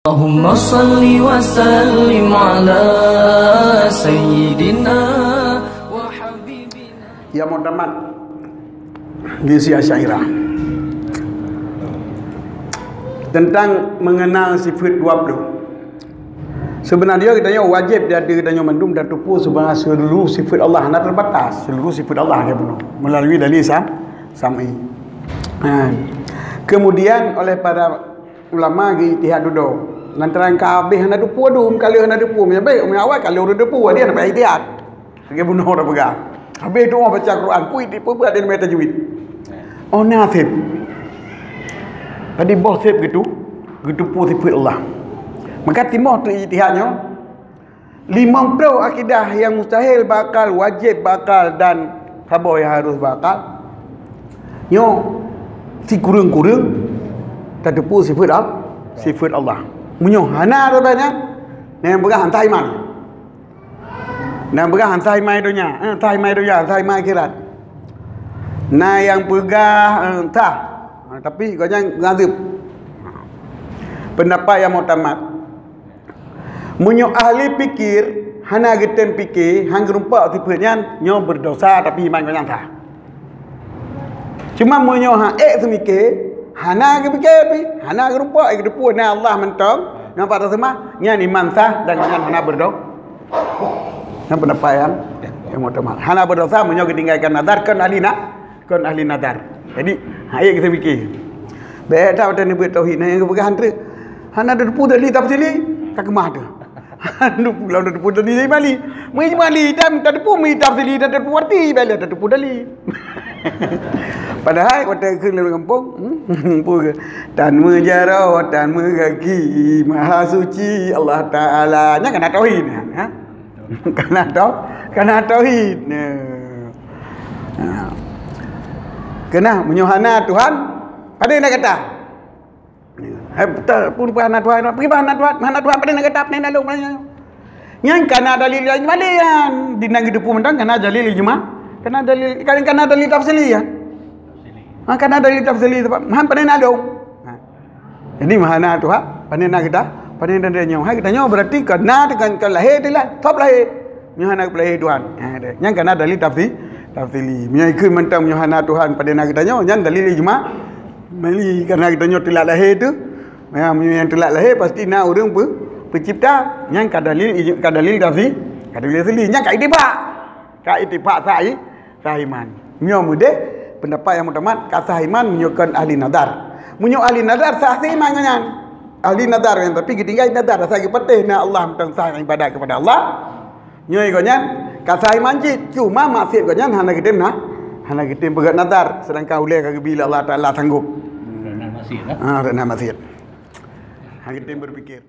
Allahumma salli wa sallim ala sayyidina wa habibina. Ya Muhammad Gisi Asyairah tentang mengenal sifat 20. Sebenarnya kita wajib dia ada kita mandum dan tupu sebenarnya seluruh sifat Allah anda terbatas, seluruh sifat Allah dia penuh melalui dalil sam'i. Kemudian oleh para ulama ijtihad duduk lantaran kabeh hana dupu adu kali hana dupu punya baik awal kali uru dupu dia nak ijtihad sebagai bunuh dah pegang habis doa baca Quran pui di buat dia baca tajwid oh nasib tadi boh sip gitu pu sifat Allah maka timah tu ijtihadnya 50 akidah yang mustahil bakal wajib bakal dan khabar yang harus bakal nyo si kurang-kurang tak depu sifat Allah munyo hana rupanya yang berah hantai iman yang berah hantai mai dunia hantai mai dunia hantai mai akhirat nah yang pegah entah tapi kau jangan ngadib pendapat yang mutamat munyo ahli pikir hana getem pikir hang gerumpak tipenya nyo berdosa tapi iman kau jangan cuma munyo ha semikir hana ke fikir hana ke rupa ke depu na Allah mentong nampak tak semua nyan iman sah dan nyan hana berdosa yang pendapat yang mutamat hana berdosa menyo ketinggalkan nazar kan ahli nazar jadi ayat kita fikir baik tahu dan buat tauhid yang kepegahan tu hana depu dali tafsili ka kemah tu handu pulau depu dali mali tam tak depu mi tafsili tak depu arti bala tak depu dali padahal kata ke dalam kampung tan menjarah tan mengaki maha suci Allah Taala nya kena tauhid ha kena tauhid kena menyuhana Tuhan pada nak kata betul pun hana Tuhan pergi hana Tuhan pada nak kata apa nak lalu yang kena dalil lain malian dinang hidup mentang kena dalil ijma kena dalil tafsili ya karena dari tafsir han panen ada jadi mahana tu panen kita panen dan dia kita nyaw berarti kena dengan lahir dia top lahir nyahana lahir Tuhan yang kena dari tafsili nya ikut mentang nyahana Tuhan panen kita nyaw yang dalil ijma meli karena kita nyaw telah lahir tu yang telah lahir pasti nak orang pencipta yang kadalil tafsir kadalil tafsili nya ka ittifaq sah iman nyaw mudah pendapat yang mutamat kasah iman menyukan ahli nadar menyuk ahli nadar sah iman kan ahli nadar yang tapi ketinggal nadar rasa patih nak Allah tentang sah ibadat kepada Allah nyoi konyan kasah iman cuma maksud konyan hana kita berat nadar sedangkan ulai kagak bila Allah Taala sanggup rendah masjid hang kita berfikir